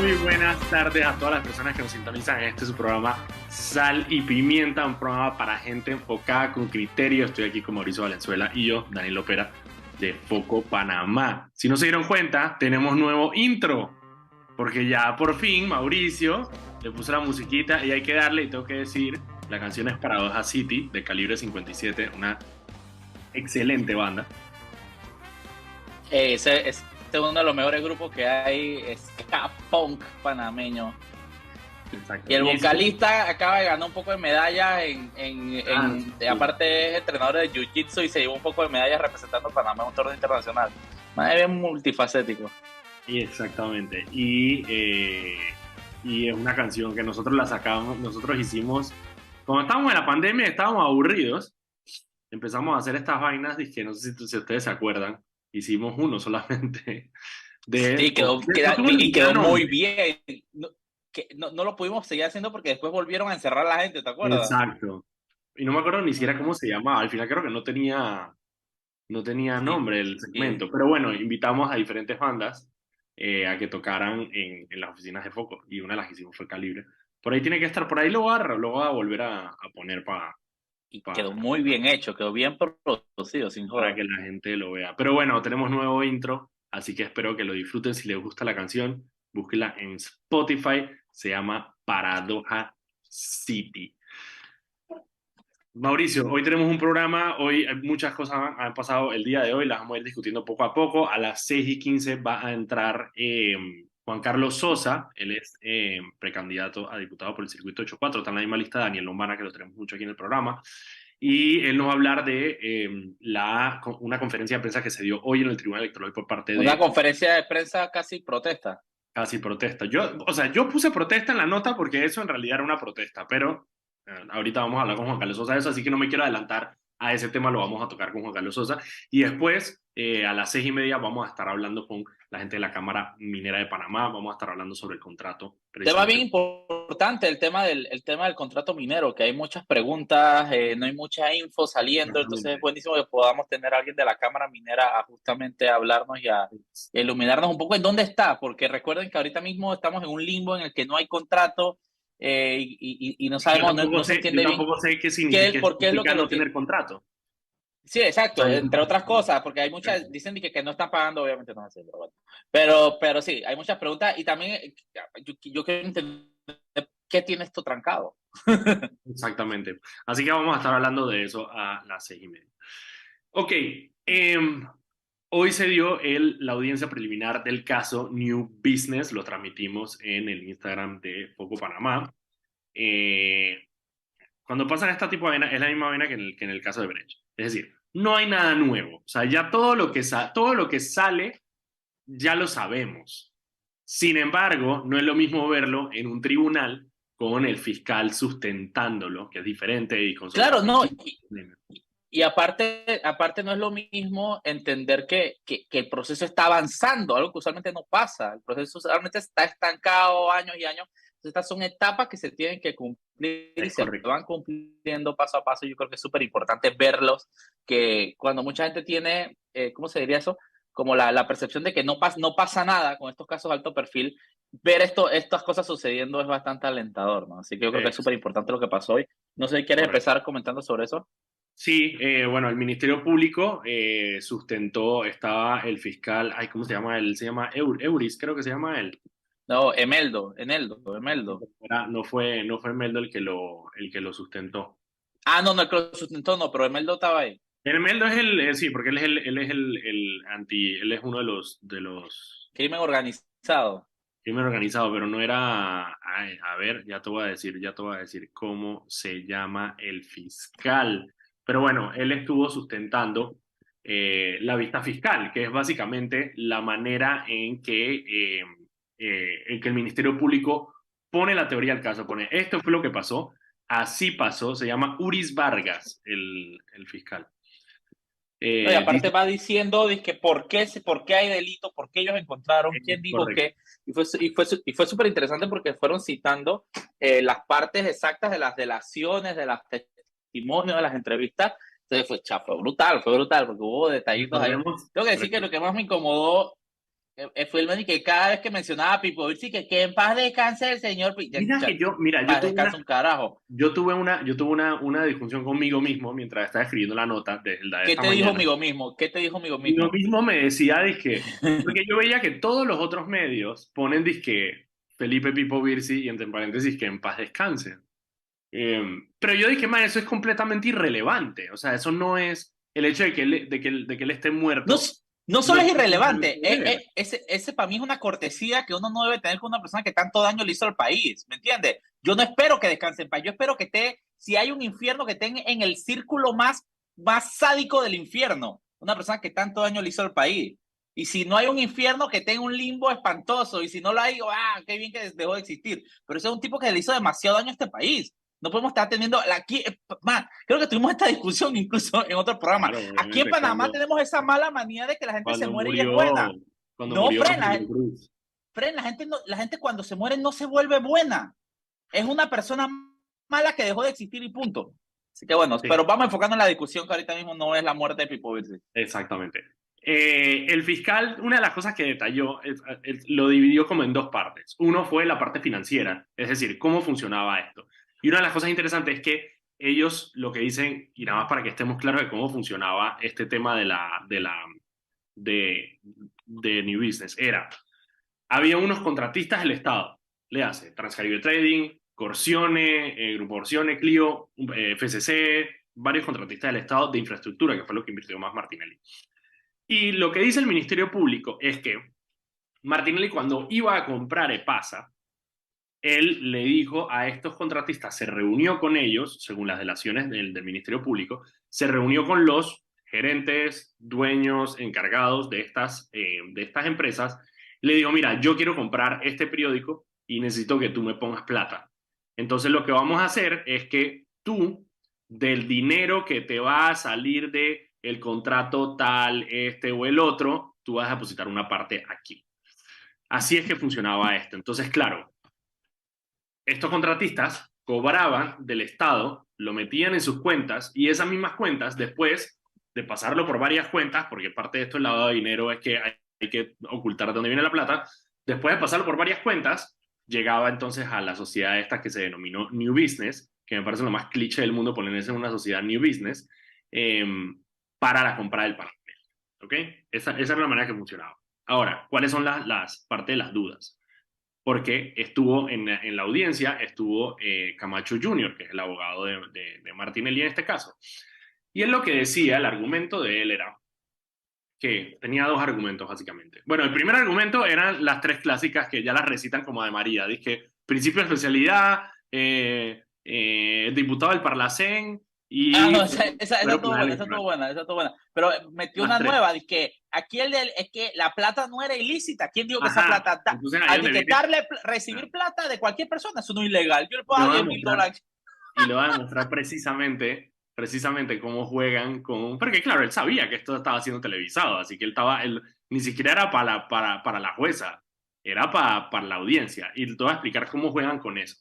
Muy buenas tardes a todas las personas que nos sintonizan en este su programa Sal y Pimienta, un programa para gente enfocada con criterio. Estoy aquí con Mauricio Valenzuela y yo, Daniel Opera, de Foco Panamá. Si no se dieron cuenta, tenemos nuevo intro, porque ya por fin Mauricio le puso la musiquita y hay que darle, y tengo que decir, la canción es Paradoja City, de Calibre 57, una excelente banda. Ese es uno de los mejores grupos que hay, ska punk panameño. Exacto. Y el vocalista acaba de ganar un poco de medallas aparte es entrenador de Jiu-Jitsu y se llevó un poco de medallas representando a Panamá en un torneo internacional. Es bien multifacético. Exactamente. Y es una canción que nosotros la sacamos, nosotros hicimos, cuando estábamos en la pandemia, estábamos aburridos, empezamos a hacer estas vainas, dije, no sé si ustedes se acuerdan, hicimos uno solamente. Sí, quedó muy bien. No lo pudimos seguir haciendo porque después volvieron a encerrar a la gente, ¿te acuerdas? Exacto. Y no me acuerdo ni siquiera cómo se llamaba, al final creo que no tenía Sí, nombre el segmento, pero bueno, invitamos a diferentes bandas a que tocaran en las oficinas de Foco, y una de las que hicimos fue Calibre. Por ahí tiene que estar, por ahí lo voy a volver a poner y quedó muy bien hecho, quedó bien producido, sin para joder. que la gente lo vea. Pero bueno, tenemos nuevo intro, así que espero que lo disfruten. Si les gusta la canción, búsquenla en Spotify, se llama Paradoja City. Mauricio, hoy tenemos un programa, hoy muchas cosas han pasado el día de hoy, las vamos a ir discutiendo poco a poco. A las 6:15 va a entrar Juan Carlos Sosa, él es precandidato a diputado por el circuito 84, está en la misma lista de Daniel Lombana, que lo tenemos mucho aquí en el programa, y él nos va a hablar de una conferencia de prensa que se dio hoy en el Tribunal Electoral por parte Una de conferencia de prensa casi protesta. Casi Protesta. Yo puse protesta en la nota porque eso en realidad era una protesta, pero ahorita vamos a hablar con Juan Carlos Sosa de eso, así que no me quiero adelantar a ese tema, lo vamos a tocar con Juan Carlos Sosa. Y después, a las 6:30, vamos a estar hablando con la gente de la Cámara Minera de Panamá, vamos a estar hablando sobre el contrato. Tema bien Precisamente. importante, el tema del contrato minero, que hay muchas preguntas, no hay mucha info saliendo, entonces es Exactamente. buenísimo que podamos tener a alguien de la Cámara Minera a justamente hablarnos y a iluminarnos un poco en dónde está, porque recuerden que ahorita mismo estamos en un limbo en el que no hay contrato y no Yo sabemos, tampoco no se sé, yo entiende bien tampoco sé qué por qué es lo significa que no lo tener tiene. contrato. Sí, O sea, exacto, entre otras cosas, porque hay muchas, dicen que no están pagando, obviamente no es así, pero bueno. Pero sí, hay muchas preguntas y también yo quiero entender qué tiene esto trancado. Exactamente. Así que vamos a estar hablando de eso a las 6:30. Ok, hoy se dio la audiencia preliminar del caso New Business, lo transmitimos en el Instagram de Foco Panamá. Eh, Cuando pasan esta tipo de vaina, es la misma vaina que en el caso de Brecht. Es decir, no hay nada nuevo. O sea, ya todo lo que sale, ya lo sabemos. Sin embargo, no es lo mismo verlo en un tribunal con el fiscal sustentándolo, que es diferente, y con su Claro, no, perspectiva. y aparte no es lo mismo entender que el proceso está avanzando, algo que usualmente no pasa. El proceso usualmente está estancado años y años. Entonces, estas son etapas que se tienen que cumplir y Es se correcto. van cumpliendo paso a paso. Yo creo que es súper importante verlos, que cuando mucha gente tiene, ¿cómo se diría eso? Como la percepción de que no pasa nada con estos casos de alto perfil, ver estas cosas sucediendo es bastante alentador, ¿no? Así que yo creo que es Es súper importante lo que pasó hoy. No sé si quieres correcto. empezar comentando sobre eso. Sí, bueno, el Ministerio Público sustentó, estaba el fiscal, ay, ¿cómo se llama él? Se llama Euris, creo que se llama él. No, Emeldo. No fue Meldo el que lo sustentó. Ah, no, el que lo sustentó, no, pero Emeldo estaba ahí. El Meldo es sí, porque él es uno de los Crimen organizado. crimen organizado, pero no era, ay, a ver, ya te voy a decir cómo se llama el fiscal. Pero bueno, él estuvo sustentando la vista fiscal, que es básicamente la manera en que el Ministerio Público pone la teoría al caso, pone, esto fue lo que pasó, así pasó, se llama Uris Vargas, el fiscal. No, y Dice, aparte va diciendo que por qué hay delito, por qué ellos encontraron, quién dijo correcto, qué. Y fue súper interesante porque fueron citando las partes exactas de las delaciones, de los testimonios, de las entrevistas. Entonces fue brutal, porque hubo detallitos ahí. recordemos, Tengo que decir que lo que más me incomodó Fue el man que cada vez que mencionaba a Pipo Virsi, que en paz descanse el señor. Mira, Paz descanse un carajo. yo tuve una discusión conmigo mismo mientras estaba escribiendo la nota de la de ¿Qué esta te dijo mañana. amigo mismo? ¿Qué te dijo amigo Yo mismo? mismo me decía, dizque, porque yo veía que todos los otros medios ponen, dizque, Felipe Pipo Virsi y entre paréntesis que en paz descanse. Pero yo dije, man, eso es completamente irrelevante. O sea, eso no es el hecho de que él esté No, muerto. no No solo es tiene nada irrelevante, que ver. ese para mí es una cortesía que uno no debe tener con una persona que tanto daño le hizo al país, ¿me entiendes? Yo no espero que descanse en paz, yo espero que esté, si hay un infierno, que esté en el círculo más sádico del infierno, una persona que tanto daño le hizo al país. Y si no hay un infierno, que tenga un limbo espantoso, y si no lo hay, qué bien que dejó de existir. Pero ese es un tipo que le hizo demasiado daño a este país. No podemos estar teniendo aquí, man, creo que tuvimos esta discusión incluso en otro programa. Claro, Aquí en obviamente, Panamá tenemos esa mala manía de que la gente se cuando muere y es murió, buena. cuando No, murió Ángel Cruz. Fren, la gente cuando se muere no se vuelve buena. Es una persona mala que dejó de existir y punto. Así que bueno, pero Sí, vamos enfocando en la discusión que ahorita mismo no es la muerte de Pipo Virzi. exactamente. El fiscal, una de las cosas que detalló, lo dividió como en dos partes. Uno fue la parte financiera, es decir, cómo funcionaba esto. Y una de las cosas interesantes es que ellos lo que dicen, y nada más para que estemos claros de cómo funcionaba este tema de, de New Business, era, había unos contratistas del Estado, le hace Transcaribe Trading, Corsione, Grupo Corsione, Clio, FCC, varios contratistas del Estado de infraestructura, que fue lo que invirtió más Martinelli. Y lo que dice el Ministerio Público es que Martinelli, cuando iba a comprar EPASA, él le dijo a estos contratistas, se reunió con ellos, según las delaciones del Ministerio Público, se reunió con los gerentes, dueños, encargados de estas empresas, le dijo, mira, yo quiero comprar este periódico y necesito que tú me pongas plata. Entonces lo que vamos a hacer es que tú, del dinero que te va a salir de el contrato tal, este o el otro, tú vas a depositar una parte aquí. Así es que funcionaba esto. Entonces, claro, estos contratistas cobraban del Estado, lo metían en sus cuentas y esas mismas cuentas, después de pasarlo por varias cuentas, porque parte de esto el lavado de dinero es que hay que ocultar de dónde viene la plata, después de pasarlo por varias cuentas, llegaba entonces a la sociedad esta que se denominó New Business, que me parece lo más cliché del mundo ponerse en una sociedad New Business, eh, para la compra del panel. ¿Ok? Esa era la manera que funcionaba. Ahora, ¿cuáles son las partes de las dudas? Porque estuvo en la audiencia, estuvo Camacho Jr., que es el abogado de Martinelli en este caso. Y él lo que decía, el argumento de él era que tenía dos argumentos básicamente. Bueno, el primer argumento eran las tres clásicas que ya las recitan como de María. Dice principio de especialidad, diputado del Parlacén No, y esa fuero estuvo penal buena, esa estuvo electoral. buena, esa estuvo buena. Pero metió Las una tres. nueva, de que aquí es que la plata no era ilícita. ¿Quién dijo que esa Ajá. plata da? Entonces ahí es Al de donde que viene. recibir plata de cualquier persona, eso no es ilegal. Yo le Y puedo lo dar va a 10.000 demostrar dólares. y le va a demostrar precisamente cómo juegan con... Porque claro, él sabía que esto estaba siendo televisado, así que él ni siquiera era para la jueza, era para la audiencia. Y te voy a explicar cómo juegan con eso.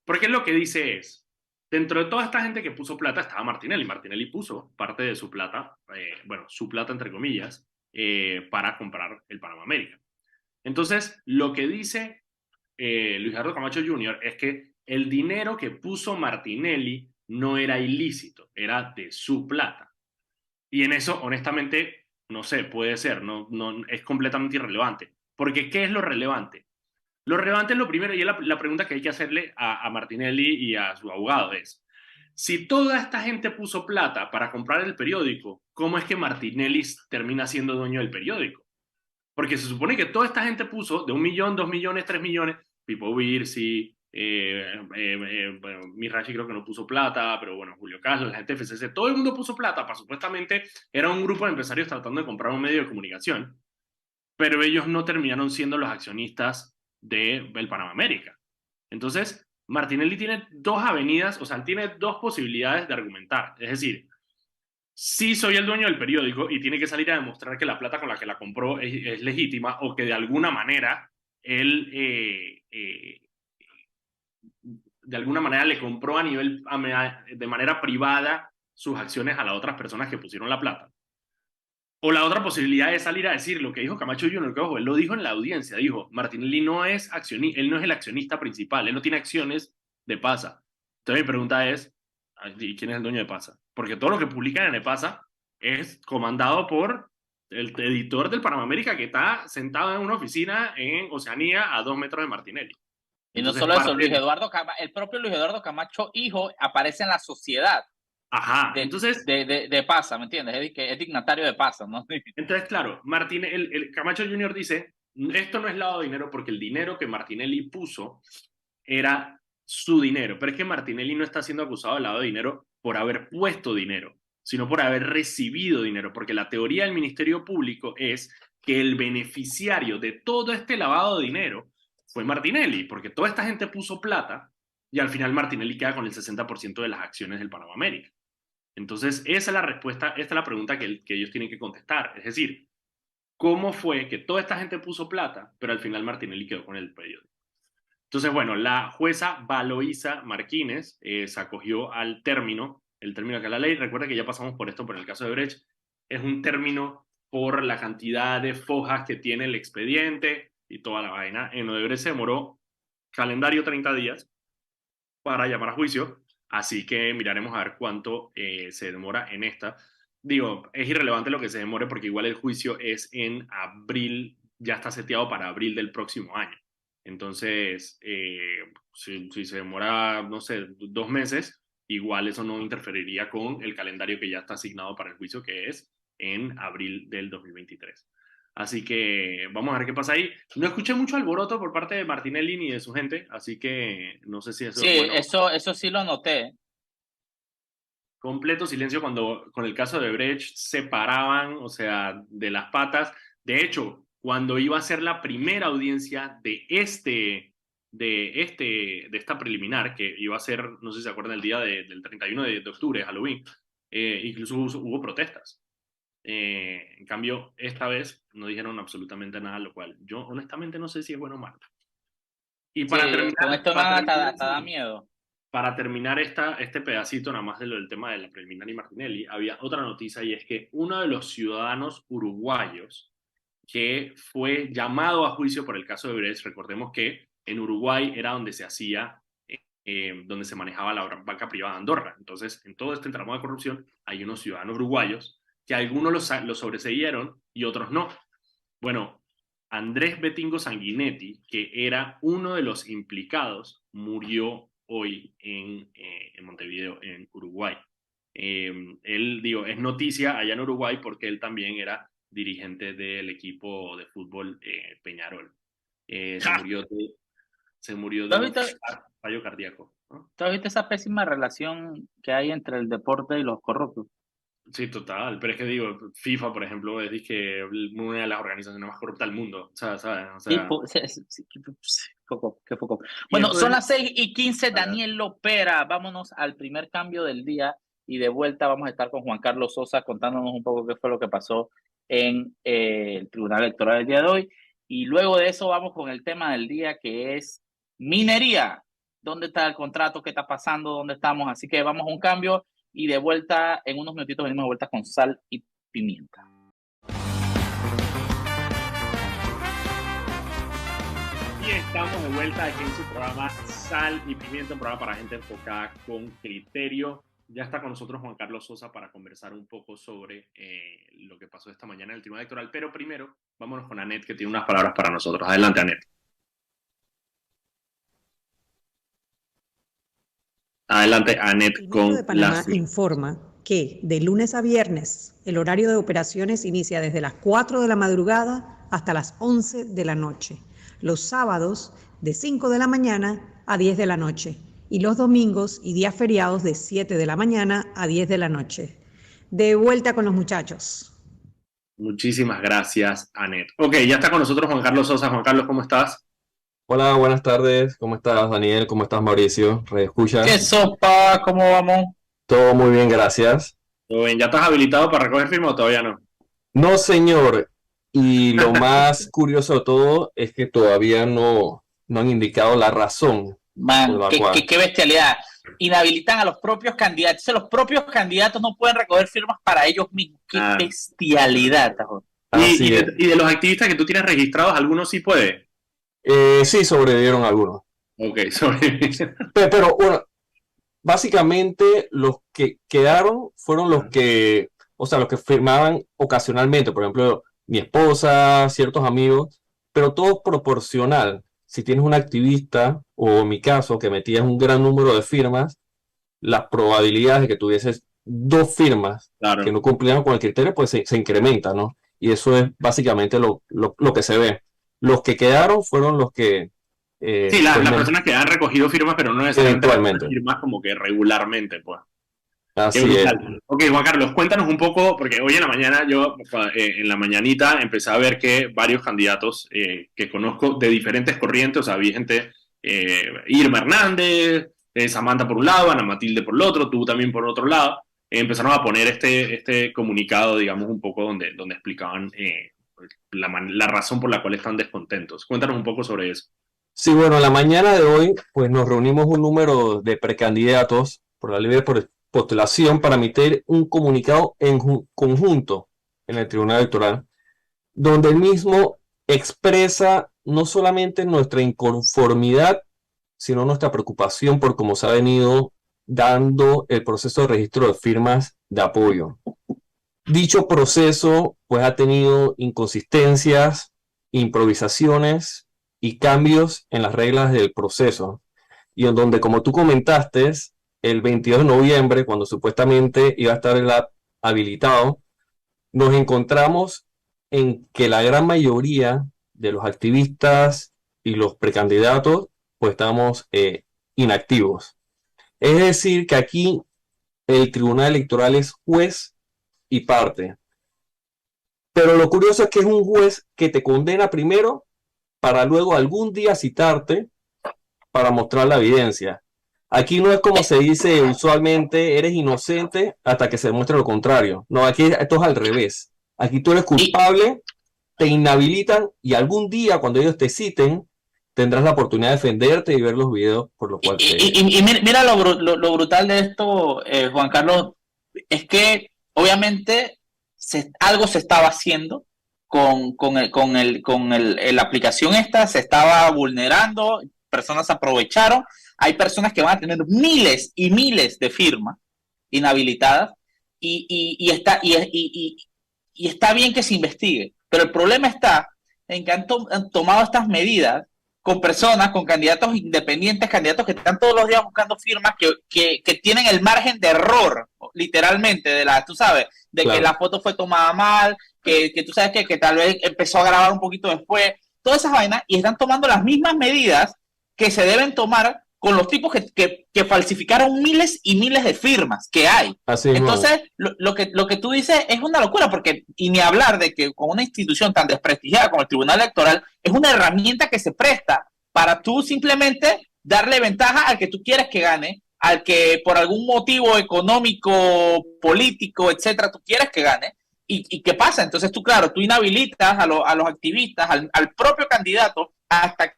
Porque él lo que dice es, dentro de toda esta gente que puso plata estaba Martinelli. Martinelli puso parte de su plata, bueno, su plata entre comillas, para comprar el Panamá América. Entonces, lo que dice Luis Gerardo Camacho Jr. es que el dinero que puso Martinelli no era ilícito, era de su plata. Y en eso, honestamente, no sé, puede ser, no, es completamente irrelevante. Porque, ¿qué es lo relevante? Lo relevante es lo primero, y es la pregunta que hay que hacerle a Martinelli y a su abogado es, si toda esta gente puso plata para comprar el periódico, ¿cómo es que Martinelli termina siendo dueño del periódico? Porque se supone que toda esta gente puso de 1 millón, 2 millones, 3 millones, Pipo Virsi, bueno, Mirachi creo que no puso plata, pero bueno, Julio Castro, la gente de FCC, todo el mundo puso plata para supuestamente era un grupo de empresarios tratando de comprar un medio de comunicación, pero ellos no terminaron siendo los accionistas del Panamá América. Entonces, Martinelli tiene dos avenidas, o sea, tiene dos posibilidades de argumentar. Es decir, sí soy el dueño del periódico y tiene que salir a demostrar que la plata con la que la compró es legítima o que de alguna manera él de alguna manera le compró de manera privada sus acciones a las otras personas que pusieron la plata. O la otra posibilidad es salir a decir lo que dijo Camacho Jr., que ojo, él lo dijo en la audiencia, dijo, Martinelli no es accionista, él no es el accionista principal, él no tiene acciones de Pasa. Entonces mi pregunta es, ¿y quién es el dueño de Pasa? Porque todo lo que publican en Epasa es comandado por el editor del Panamérica que está sentado en una oficina en Oceanía a 2 metros de Martinelli. Y no Entonces, solo eso, el propio Luis Eduardo Camacho, hijo, aparece en la sociedad ajá, entonces, de Pasa, ¿me entiendes? Que es dignatario de Pasa, ¿no? entonces claro, el Camacho Jr. dice, esto no es lavado de dinero porque el dinero que Martinelli puso era su dinero, pero es que Martinelli no está siendo acusado de lavado de dinero por haber puesto dinero, sino por haber recibido dinero, porque la teoría del Ministerio Público es que el beneficiario de todo este lavado de dinero fue Martinelli, porque toda esta gente puso plata y al final Martinelli queda con el 60% de las acciones del Panamá América. Entonces, esa es la respuesta, esta es la pregunta que ellos tienen que contestar. Es decir, ¿cómo fue que toda esta gente puso plata, pero al final Martinelli quedó con el periódico? Entonces, bueno, la jueza Valoisa Martínez se acogió al término, el término que la ley, recuerda que ya pasamos por esto por el caso de Brecht, es un término por la cantidad de fojas que tiene el expediente y toda la vaina. En Odebrecht se demoró calendario 30 días para llamar a juicio, así que miraremos a ver cuánto se demora en esta. Digo, es irrelevante lo que se demore porque igual el juicio es en abril, ya está seteado para abril del próximo año. Entonces, si se demora, no sé, 2 meses, igual eso no interferiría con el calendario que ya está asignado para el juicio, que es en abril del 2023. Así que vamos a ver qué pasa ahí. No escuché mucho alboroto por parte de Martinelli ni de su gente, así que no sé si eso Sí, es bueno. eso sí lo noté. Completo silencio cuando con el caso de Brecht se paraban, o sea, de las patas. De hecho, cuando iba a ser la primera audiencia de esta preliminar, que iba a ser, no sé si se acuerdan, el día del 31 de octubre, Halloween, incluso hubo protestas. En cambio, esta vez no dijeron absolutamente nada, lo cual yo honestamente no sé si es bueno o malo. Y Sí, con esto hasta da sí, miedo. para terminar este pedacito, nada más de lo del tema de la preliminar y Martinelli, había otra noticia y es que uno de los ciudadanos uruguayos que fue llamado a juicio por el caso de Brecht, recordemos que en Uruguay era donde se hacía, donde se manejaba la banca privada de Andorra. Entonces, en todo este entramado de corrupción hay unos ciudadanos uruguayos que algunos los sobreseyeron y otros no. Bueno, Andrés Betingo Sanguinetti, que era uno de los implicados, murió hoy en Montevideo, en Uruguay. Él, digo, es noticia allá en Uruguay porque él también era dirigente del equipo de fútbol Peñarol. Se murió ¿Tú de has un visto, fallo cardíaco, ¿no? tú has visto esa pésima relación que hay entre el deporte y los corruptos? Sí, total. Pero es que digo, FIFA, por ejemplo, es que una de las organizaciones más corruptas del mundo. ¿Sabes? O Sí, sea, qué poco. y Bueno, esto son es... las 6:15, Daniel Lopera. Vámonos al primer cambio del día y de vuelta vamos a estar con Juan Carlos Sosa contándonos un poco qué fue lo que pasó en el Tribunal Electoral del día de hoy. Y luego de eso vamos con el tema del día que es minería. ¿Dónde está el contrato? ¿Qué está pasando? ¿Dónde estamos? Así que vamos a un cambio y de vuelta, en unos minutitos venimos de vuelta con sal y pimienta. Y estamos de vuelta aquí en su programa Sal y Pimienta, un programa para gente enfocada con criterio. Ya está con nosotros Juan Carlos Sosa para conversar un poco sobre lo que pasó esta mañana en el Tribunal Electoral. Pero primero, vámonos con Anet, que tiene unas palabras para nosotros. Adelante, Anet. Adelante, Anet, El Metro con de Panamá las... informa que de lunes a viernes el horario de operaciones inicia desde las 4 de la madrugada hasta las 11 de la noche. Los sábados de 5 de la mañana a 10 de la noche y los domingos y días feriados de 7 de la mañana a 10 de la noche. De vuelta con los muchachos. Muchísimas gracias, Anet. Ok, ya está con nosotros Juan Carlos Sosa. Juan Carlos, ¿cómo estás? Hola, buenas tardes. ¿Cómo estás, Daniel? ¿Cómo estás, Mauricio? ¿Qué ¿Reescuchas? sopa? ¿Cómo vamos? Todo muy bien, gracias. ¿Todo bien? ¿Ya estás habilitado para recoger firma o todavía no? No, señor. Y lo más curioso de todo es que todavía no han indicado la razón por Man, la cual. qué bestialidad. inhabilitan a los propios candidatos. Los propios candidatos no pueden recoger firmas para ellos mismos. ¡Qué bestialidad, Tajo! Y de los activistas que tú tienes registrados, ¿algunos sí puede? Sí, sobrevivieron algunos. Ok, sobrevivieron. Pero bueno, básicamente los que quedaron fueron los que, o sea, los que firmaban ocasionalmente, por ejemplo, mi esposa, ciertos amigos, pero todo proporcional. Si tienes un activista, o en mi caso, que metías un gran número de firmas, las probabilidades de que tuvieses 2 firmas Claro. que no cumplían con el criterio, pues se incrementa, ¿no? Y eso es básicamente lo que se ve. Los que quedaron fueron los que... Sí, las personas que han recogido firmas, pero no necesariamente eventualmente. firmas como que regularmente, pues. Así Qué es. brutal. Ok, Juan Carlos, cuéntanos un poco, porque hoy en la mañana en la mañanita, empecé a ver que varios candidatos que conozco de diferentes corrientes, o sea, había gente, Irma Hernández, Samantha por un lado, Ana Matilde por el otro, tú también por otro lado, empezaron a poner este comunicado, digamos, un poco donde explicaban la razón por la cual están descontentos. Cuéntanos un poco sobre eso. Sí, bueno, en la mañana de hoy, pues nos reunimos un número de precandidatos por la libre postulación para emitir un comunicado en conjunto en el Tribunal Electoral, donde el mismo expresa no solamente nuestra inconformidad, sino nuestra preocupación por cómo se ha venido dando el proceso de registro de firmas de apoyo. Dicho proceso, pues, ha tenido inconsistencias, improvisaciones y cambios en las reglas del proceso, y en donde, como tú comentaste, el 22 de noviembre, cuando supuestamente iba a estar el app habilitado, nos encontramos en que la gran mayoría de los activistas y los precandidatos, pues estamos inactivos. Es decir, que aquí el Tribunal Electoral es juez y parte. Pero lo curioso es que es un juez que te condena primero para luego algún día citarte para mostrar la evidencia. Aquí no es como se dice usualmente, eres inocente hasta que se demuestre lo contrario. No, aquí esto es al revés. Aquí tú eres culpable, te inhabilitan y algún día cuando ellos te citen tendrás la oportunidad de defenderte y ver los videos por los cuales y mira lo brutal de esto, Juan Carlos, es que obviamente algo se estaba haciendo con la aplicación esta, se estaba vulnerando, personas aprovecharon, hay personas que van a tener miles y miles de firmas inhabilitadas y está bien que se investigue, pero el problema está en que han tomado estas medidas con personas, con candidatos independientes, candidatos que están todos los días buscando firmas que tienen el margen de error, literalmente, tú sabes, de claro, que la foto fue tomada mal, que tú sabes que tal vez empezó a grabar un poquito después, todas esas vainas, y están tomando las mismas medidas que se deben tomar con los tipos que falsificaron miles y miles de firmas que hay. Así entonces, lo que tú dices es una locura, porque, y ni hablar de que con una institución tan desprestigiada como el Tribunal Electoral, es una herramienta que se presta para tú simplemente darle ventaja al que tú quieres que gane, al que por algún motivo económico, político, etcétera, tú quieres que gane. ¿Y qué pasa? Entonces tú, claro, tú inhabilitas a los activistas, al propio candidato, hasta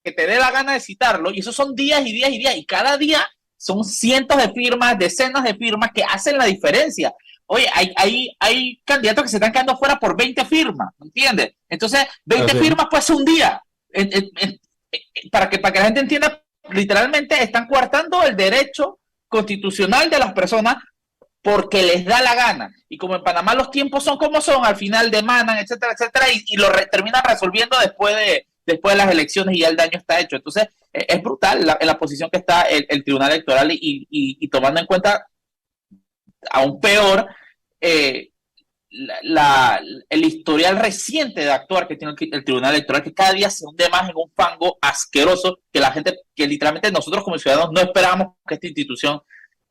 que te dé la gana de citarlo, y esos son días y días y días, y cada día son cientos de firmas, decenas de firmas que hacen la diferencia. Oye, hay candidatos que se están quedando fuera por 20 firmas, ¿me entiendes? Entonces, 20 firmas puede ser un día. Para que la gente entienda, literalmente están coartando el derecho constitucional de las personas porque les da la gana. Y como en Panamá los tiempos son como son, al final demandan, etcétera, etcétera, y lo terminan resolviendo después de las elecciones y ya el daño está hecho. Entonces, es brutal en la posición que está el Tribunal Electoral y tomando en cuenta aún peor el historial reciente de actuar que tiene el Tribunal Electoral, que cada día se hunde más en un fango asqueroso que la gente, que literalmente nosotros como ciudadanos no esperábamos que esta institución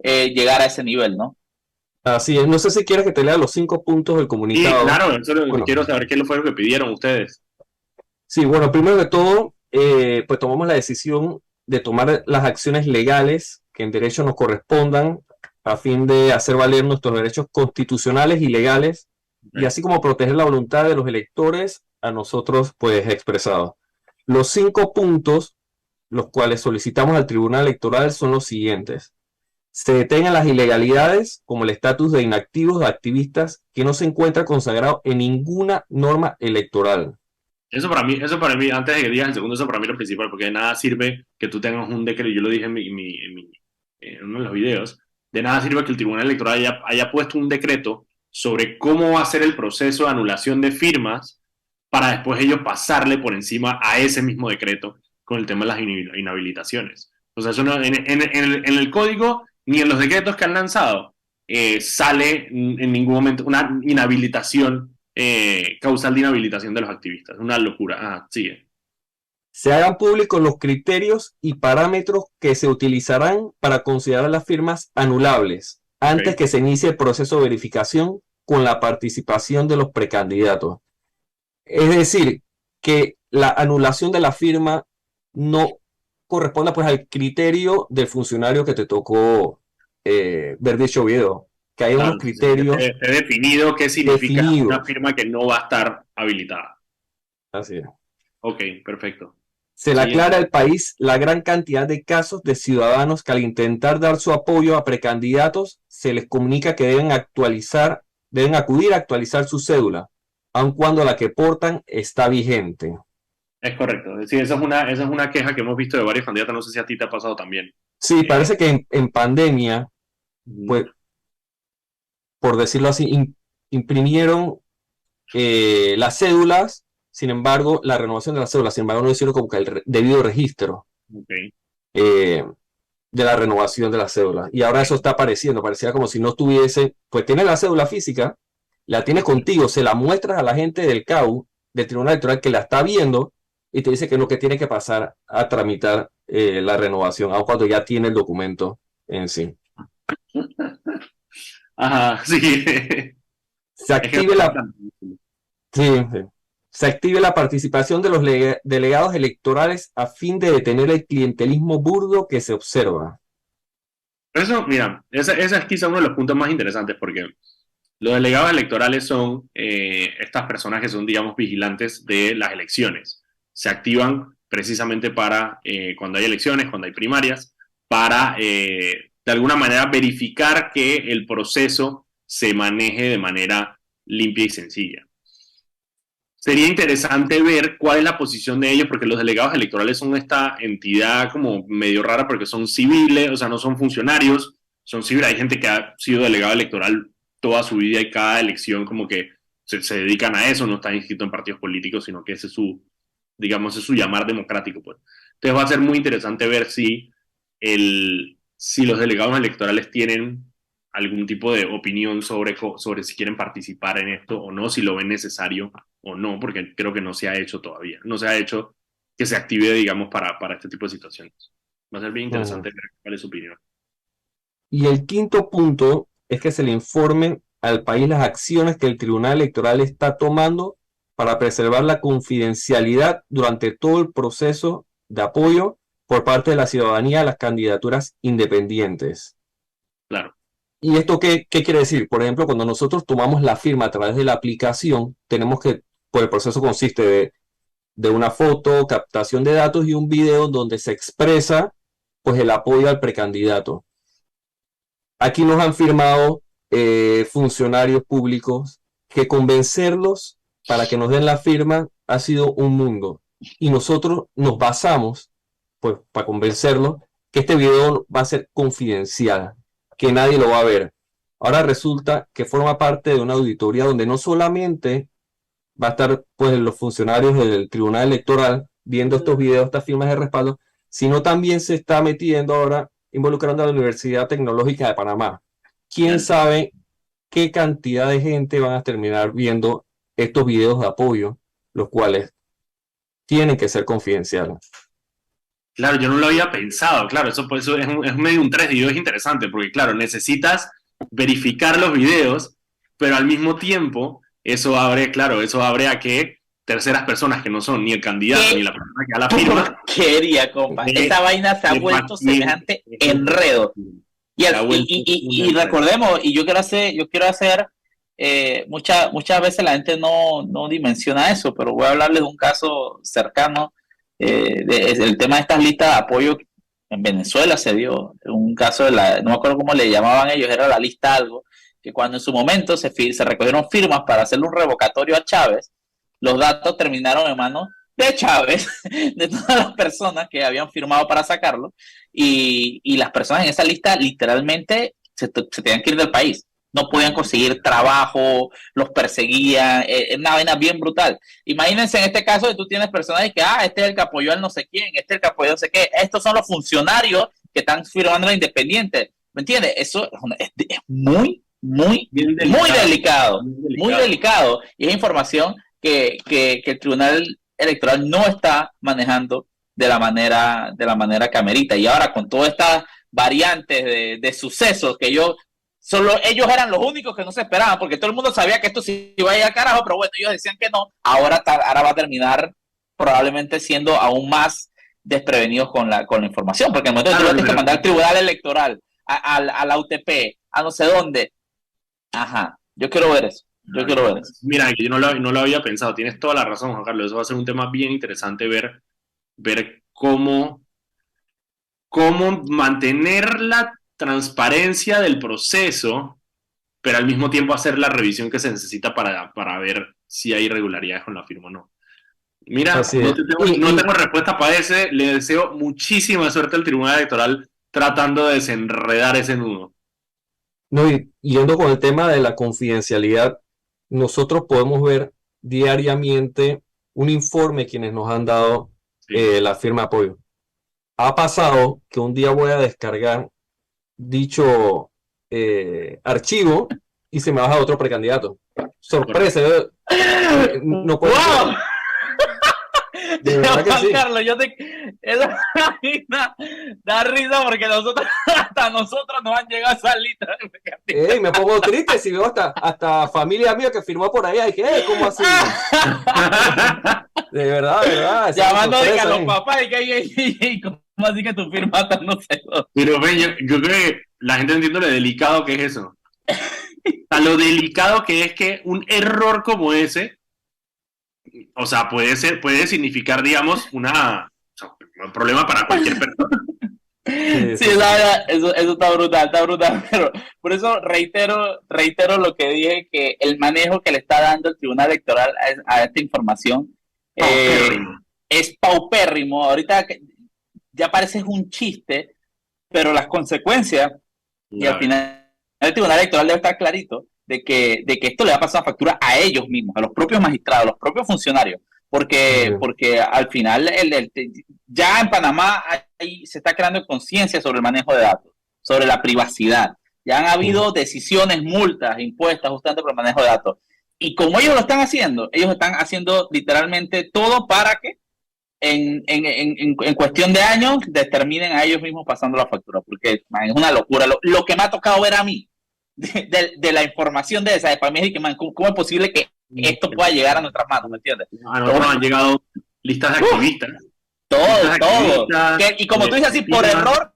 llegara a ese nivel, ¿no? Así es. No sé si quieres que te lea los 5 puntos del comunicado. Sí, claro, eso quiero saber qué fue lo que pidieron ustedes. Sí, bueno, primero de todo, pues tomamos la decisión de tomar las acciones legales que en derecho nos correspondan a fin de hacer valer nuestros derechos constitucionales y legales, y así como proteger la voluntad de los electores a nosotros, pues, expresados. Los 5 puntos, los cuales solicitamos al Tribunal Electoral, son los siguientes. Se detengan las ilegalidades como el estatus de inactivos o activistas que no se encuentra consagrado en ninguna norma electoral. Eso para mí, antes de que digas el segundo, eso para mí es lo principal, porque de nada sirve que tú tengas un decreto, yo lo dije en uno de los videos, de nada sirve que el Tribunal Electoral haya puesto un decreto sobre cómo va a ser el proceso de anulación de firmas para después ellos pasarle por encima a ese mismo decreto con el tema de las inhabilitaciones. O sea, eso no, en el código ni en los decretos que han lanzado sale en ningún momento una inhabilitación causal de inhabilitación de los activistas. Una locura. Ah, sigue. Se hagan públicos los criterios y parámetros que se utilizarán para considerar las firmas anulables antes que se inicie el proceso de verificación con la participación de los precandidatos. Es decir, que la anulación de la firma no corresponda pues al criterio del funcionario que te tocó ver dicho video, que hay unos criterios he definido qué significa una firma que no va a estar habilitada. Así es. Ok, perfecto. Se le aclara al país la gran cantidad de casos de ciudadanos que al intentar dar su apoyo a precandidatos se les comunica que deben acudir a actualizar su cédula, aun cuando la que portan está vigente. Es correcto. Sí, esa es una queja que hemos visto de varios candidatos. No sé si a ti te ha pasado también. Sí, parece que en pandemia, pues, por decirlo así, imprimieron las cédulas, sin embargo, la renovación de las cédulas, sin embargo, no hicieron como que el debido registro de la renovación de las cédulas. Y ahora eso está apareciendo, parecía como si no tuviese, pues tienes la cédula física, la tienes contigo, se la muestras a la gente del CAU, del Tribunal Electoral, que la está viendo, y te dice que es lo que tiene que pasar a tramitar la renovación, aun cuando ya tiene el documento en sí. Ajá, sí. Se active se active la participación de los delegados electorales a fin de detener el clientelismo burdo que se observa. Eso, mira, ese es quizá uno de los puntos más interesantes porque los delegados electorales son estas personas que son, digamos, vigilantes de las elecciones. Se activan precisamente para cuando hay elecciones, cuando hay primarias, para de alguna manera verificar que el proceso se maneje de manera limpia y sencilla. Sería interesante ver cuál es la posición de ellos, porque los delegados electorales son esta entidad como medio rara porque son civiles, o sea, no son funcionarios, son civiles. Hay gente que ha sido delegado electoral toda su vida y cada elección como que se dedican a eso, no están inscritos en partidos políticos, sino que ese es su, digamos, es su llamar democrático, pues. Entonces va a ser muy interesante ver si los delegados electorales tienen algún tipo de opinión sobre si quieren participar en esto o no, si lo ven necesario o no, porque creo que no se ha hecho todavía. No se ha hecho que se active, digamos, para este tipo de situaciones. Va a ser bien interesante ver cuál es su opinión. Y el quinto punto es que se le informe al país las acciones que el Tribunal Electoral está tomando para preservar la confidencialidad durante todo el proceso de apoyo por parte de la ciudadanía a las candidaturas independientes. Claro. ¿Y esto qué quiere decir? Por ejemplo, cuando nosotros tomamos la firma a través de la aplicación, tenemos que, pues el proceso consiste de una foto, captación de datos y un video donde se expresa pues el apoyo al precandidato. Aquí nos han firmado funcionarios públicos que convencerlos para que nos den la firma ha sido un mundo. Y nosotros nos basamos, pues para convencerlos, que este video va a ser confidencial, que nadie lo va a ver. Ahora resulta que forma parte de una auditoría donde no solamente va a estar pues los funcionarios del Tribunal Electoral viendo estos videos, estas firmas de respaldo, sino también se está metiendo ahora, involucrando a la Universidad Tecnológica de Panamá. ¿Quién sabe qué cantidad de gente van a terminar viendo estos videos de apoyo, los cuales tienen que ser confidenciales? Claro, yo no lo había pensado, claro, eso es medio un 3D, es interesante, porque claro, necesitas verificar los videos, pero al mismo tiempo, eso abre a que terceras personas que no son ni el candidato ni la persona que da la firma. Porquería, compa. Esa vaina se ha vuelto semejante enredo. Y recordemos, y yo quiero hacer muchas veces la gente no dimensiona eso, pero voy a hablarles de un caso cercano. El tema de estas listas de apoyo En Venezuela se dio un caso no me acuerdo cómo le llamaban ellos, era la lista algo, que cuando en su momento se recogieron firmas para hacerle un revocatorio a Chávez, los datos terminaron en manos de Chávez, de todas las personas que habían firmado para sacarlo, y las personas en esa lista literalmente se tenían que ir del país. No podían conseguir trabajo, los perseguían, es una vaina bien brutal. Imagínense en este caso que tú tienes personas que, este es el que apoyó al no sé quién, este es el que apoyó no sé qué, estos son los funcionarios que están firmando la independiente. ¿Me entiendes? Eso es muy, muy, muy delicado. Y es información que el Tribunal Electoral no está manejando de la manera que amerita. Y ahora con todas estas variantes de sucesos que solo ellos eran los únicos que no se esperaban, porque todo el mundo sabía que esto se iba a ir al carajo, pero bueno, ellos decían que no. Ahora va a terminar probablemente siendo aún más desprevenidos con la información, porque en el momento que tú lo tienes que mandar al Tribunal Electoral, a la UTP, a no sé dónde. Ajá, yo quiero ver eso. Mira, yo no lo había pensado. Tienes toda la razón, Juan Carlos. Eso va a ser un tema bien interesante ver cómo mantener la transparencia del proceso, pero al mismo tiempo hacer la revisión que se necesita para ver si hay irregularidades con la firma o no. Mira, no tengo respuesta para ese. Le deseo muchísima suerte al Tribunal Electoral tratando de desenredar ese nudo. No, y yendo con el tema de la confidencialidad, nosotros podemos ver diariamente un informe quienes nos han dado la firma de apoyo. Ha pasado que un día voy a descargar dicho archivo y se me baja otro precandidato. Sorpresa. No puedo. ¡Wow! De verdad que sí. Carlos, esa da risa porque hasta nosotros nos han llegado a salir. Me pongo triste si veo hasta familia mía que firmó por allá. Dije, ¿cómo así? De verdad. Llamando a los papás y ¿cómo así que tu firma está no sé dónde? Pero yo creo que la gente entiende lo delicado que es eso. A lo delicado que es que un error como ese, o sea, puede significar, digamos, un problema para cualquier persona. Sí, eso está brutal, pero por eso reitero lo que dije, que el manejo que le está dando el Tribunal Electoral a esta información es paupérrimo. Ahorita ya parece un chiste, pero las consecuencias, y al final el Tribunal Electoral debe estar clarito de que esto le va a pasar factura a ellos mismos, a los propios magistrados, a los propios funcionarios, porque al final ya en Panamá se está creando conciencia sobre el manejo de datos, sobre la privacidad. Ya han habido decisiones, multas impuestas justamente por el manejo de datos. Y como ellos están haciendo literalmente todo para que en cuestión de años determinen a ellos mismos pasando la factura, porque man, es una locura. Lo que me ha tocado ver a mí de la información de esa, para mí es que, man, ¿cómo es posible que esto pueda llegar a nuestras manos? ¿Me entiendes? A nosotros han llegado listas de activistas. Todo. Y como tú dices así, por error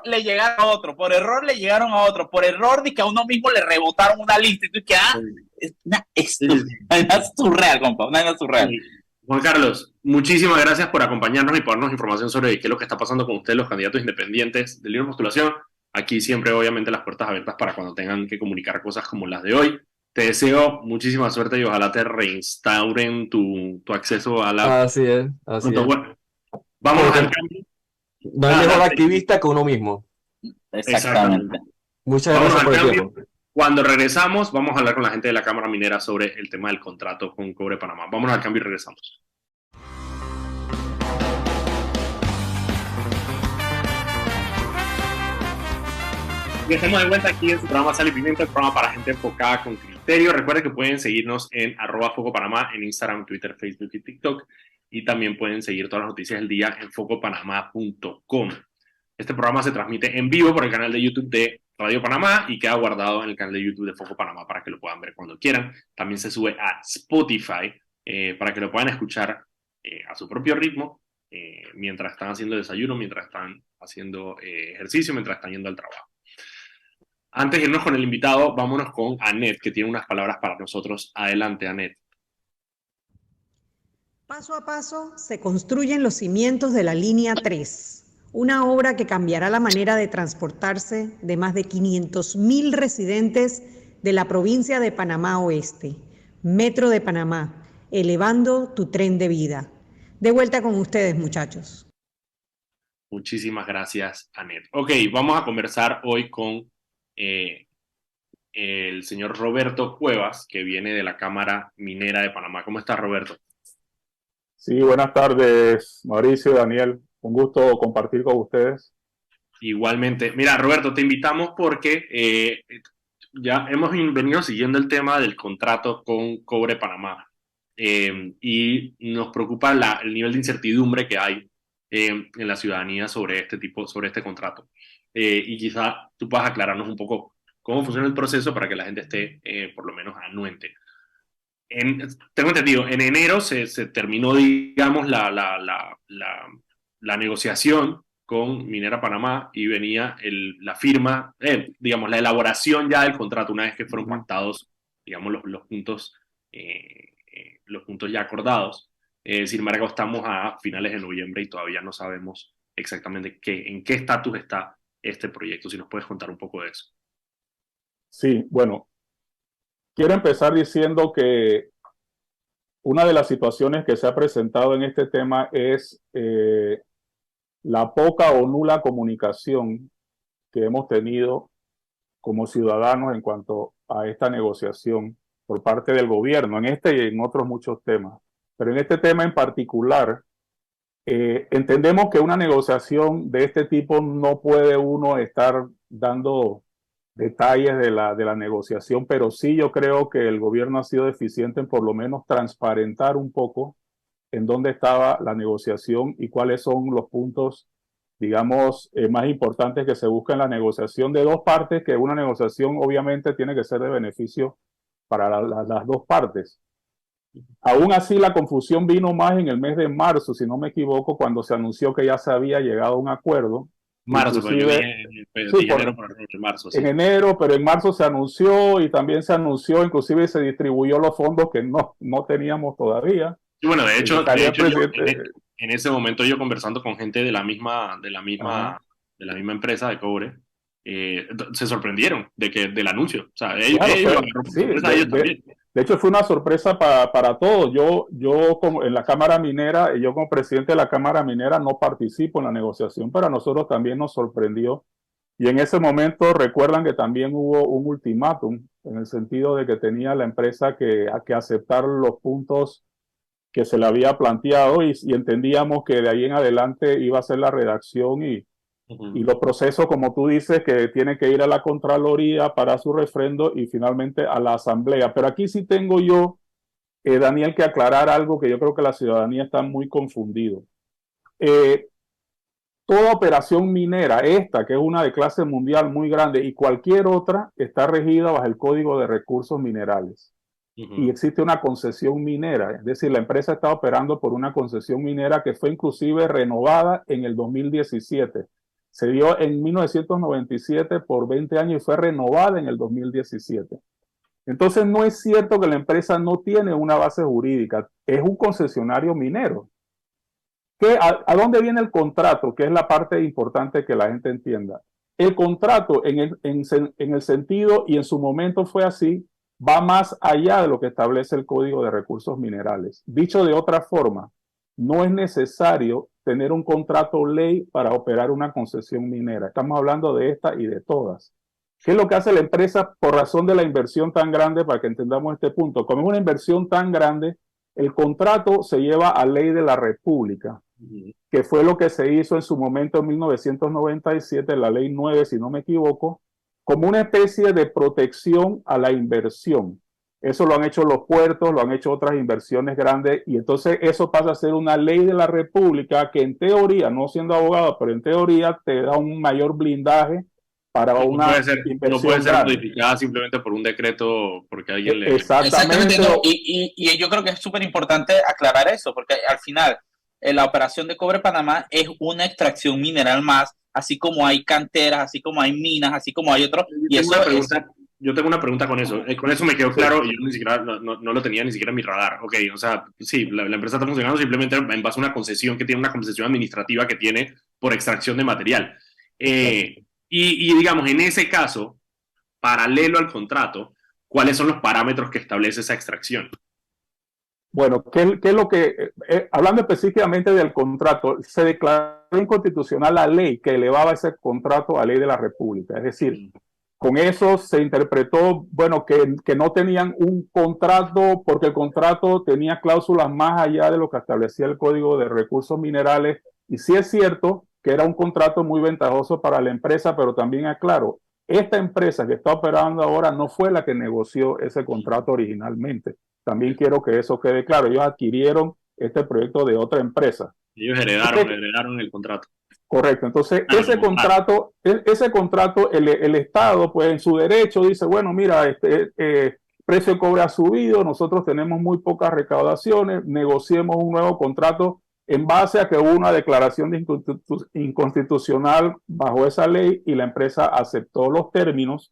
le llegaron a otro, por error de que a uno mismo le rebotaron una lista y tú que es surreal, compa, una surreal. Juan Carlos, muchísimas gracias por acompañarnos y por darnos información sobre qué es lo que está pasando con ustedes, los candidatos independientes del libre postulación. Aquí siempre, obviamente, las puertas abiertas para cuando tengan que comunicar cosas como las de hoy. Te deseo muchísima suerte y ojalá te reinstauren tu acceso a la... Así es. Bueno, vamos al cambio. No hay mejor activista que uno mismo. Exactamente. Muchas gracias por el tiempo. Cuando regresamos, vamos a hablar con la gente de la Cámara Minera sobre el tema del contrato con Cobre Panamá. Vámonos al cambio y regresamos. Y estamos de vuelta aquí en su programa Sal y Pimienta, el programa para gente enfocada con criterio. Recuerden que pueden seguirnos en @FocoPanamá en Instagram, Twitter, Facebook y TikTok. Y también pueden seguir todas las noticias del día en focopanamá.com. Este programa se transmite en vivo por el canal de YouTube de Radio Panamá y queda guardado en el canal de YouTube de Foco Panamá para que lo puedan ver cuando quieran. También se sube a Spotify para que lo puedan escuchar a su propio ritmo mientras están haciendo desayuno, mientras están haciendo ejercicio, mientras están yendo al trabajo. Antes de irnos con el invitado, vámonos con Anet, que tiene unas palabras para nosotros. Adelante, Anet. Paso a paso se construyen los cimientos de la línea 3, Una obra que cambiará la manera de transportarse de más de 500.000 residentes de la provincia de Panamá Oeste. Metro de Panamá, elevando tu tren de vida. De vuelta con ustedes, muchachos. Muchísimas gracias, Anet. Ok, vamos a conversar hoy con el señor Roberto Cuevas, que viene de la Cámara Minera de Panamá. ¿Cómo estás, Roberto? Sí, buenas tardes, Mauricio, Daniel. Un gusto compartir con ustedes. Igualmente. Mira, Roberto, te invitamos porque ya hemos venido siguiendo el tema del contrato con Cobre Panamá y nos preocupa el nivel de incertidumbre que hay en la ciudadanía sobre este contrato. Y quizá tú puedas aclararnos un poco cómo funciona el proceso para que la gente esté por lo menos anuente. Tengo entendido, en enero se terminó, digamos, la negociación con Minera Panamá y venía la firma, digamos, la elaboración ya del contrato una vez que fueron pactados, digamos, los puntos ya acordados. Sin embargo, estamos a finales de noviembre y todavía no sabemos exactamente en qué estatus está este proyecto. Si nos puedes contar un poco de eso. Sí, bueno, quiero empezar diciendo que una de las situaciones que se ha presentado en este tema es la poca o nula comunicación que hemos tenido como ciudadanos en cuanto a esta negociación por parte del gobierno, en este y en otros muchos temas. Pero en este tema en particular, entendemos que una negociación de este tipo no puede uno estar dando detalles de la negociación, pero sí yo creo que el gobierno ha sido deficiente en por lo menos transparentar un poco en dónde estaba la negociación y cuáles son los puntos, digamos, más importantes que se busca en la negociación de dos partes, que una negociación obviamente tiene que ser de beneficio para las dos partes. Aún así, la confusión vino más en el mes de marzo, si no me equivoco, cuando se anunció que ya se había llegado a un acuerdo. Marzo, marzo. Sí. En enero, pero en marzo se anunció y también se anunció, inclusive se distribuyó los fondos que no teníamos todavía. Y bueno, de hecho en ese momento yo conversando con gente de la misma empresa de cobre, se sorprendieron del anuncio. O sea, de hecho fue una sorpresa para todos. Yo como en la Cámara Minera, yo como presidente de la Cámara Minera no participo en la negociación, pero a nosotros también nos sorprendió. Y en ese momento recuerdan que también hubo un ultimátum en el sentido de que tenía la empresa que aceptar los puntos que se le había planteado y entendíamos que de ahí en adelante iba a ser la redacción y los procesos, como tú dices, que tiene que ir a la Contraloría para su refrendo y finalmente a la Asamblea. Pero aquí sí tengo yo, Daniel, que aclarar algo que yo creo que la ciudadanía está muy confundido. Toda operación minera, esta que es una de clase mundial muy grande y cualquier otra, está regida bajo el Código de Recursos Minerales. Y existe una concesión minera, es decir, la empresa está operando por una concesión minera que fue inclusive renovada en el 2017. Se dio en 1997 por 20 años y fue renovada en el 2017. Entonces no es cierto que la empresa no tiene una base jurídica, es un concesionario minero. ¿A dónde viene el contrato? Que es la parte importante que la gente entienda. El contrato en el sentido, y en su momento fue así, va más allá de lo que establece el Código de Recursos Minerales. Dicho de otra forma, no es necesario tener un contrato ley para operar una concesión minera. Estamos hablando de esta y de todas. ¿Qué es lo que hace la empresa por razón de la inversión tan grande? Para que entendamos este punto. Como es una inversión tan grande, el contrato se lleva a ley de la República, que fue lo que se hizo en su momento en 1997, la ley 9, si no me equivoco, como una especie de protección a la inversión. Eso lo han hecho los puertos, lo han hecho otras inversiones grandes, y entonces eso pasa a ser una ley de la República que en teoría, no siendo abogado, pero en teoría te da un mayor blindaje para una inversión. No puede ser modificada simplemente por un decreto, porque alguien le... Exactamente no. Y yo creo que es súper importante aclarar eso, porque al final la operación de Cobre Panamá es una extracción mineral más, así como hay canteras, así como hay minas, así como hay otros. Yo tengo una pregunta con eso. Con eso me quedó claro y yo ni siquiera no lo tenía ni siquiera en mi radar. Ok, o sea, sí, la empresa está funcionando simplemente en base a una concesión que tiene una concesión administrativa que tiene por extracción de material. Y digamos, en ese caso, paralelo al contrato, ¿cuáles son los parámetros que establece esa extracción? Bueno, ¿qué es lo que, hablando específicamente del contrato, se declaró inconstitucional la ley que elevaba ese contrato a ley de la República? Es decir, con eso se interpretó, bueno, que no tenían un contrato porque el contrato tenía cláusulas más allá de lo que establecía el Código de Recursos Minerales. Y sí es cierto que era un contrato muy ventajoso para la empresa, pero también aclaro, esta empresa que está operando ahora no fue la que negoció ese contrato originalmente. También quiero que eso quede claro. Ellos adquirieron este proyecto de otra empresa. Ellos heredaron el contrato. Correcto. Entonces, ese contrato, el Estado, pues en su derecho dice, bueno, mira, precio de cobre ha subido, nosotros tenemos muy pocas recaudaciones, negociemos un nuevo contrato en base a que hubo una declaración de inconstitucional bajo esa ley y la empresa aceptó los términos.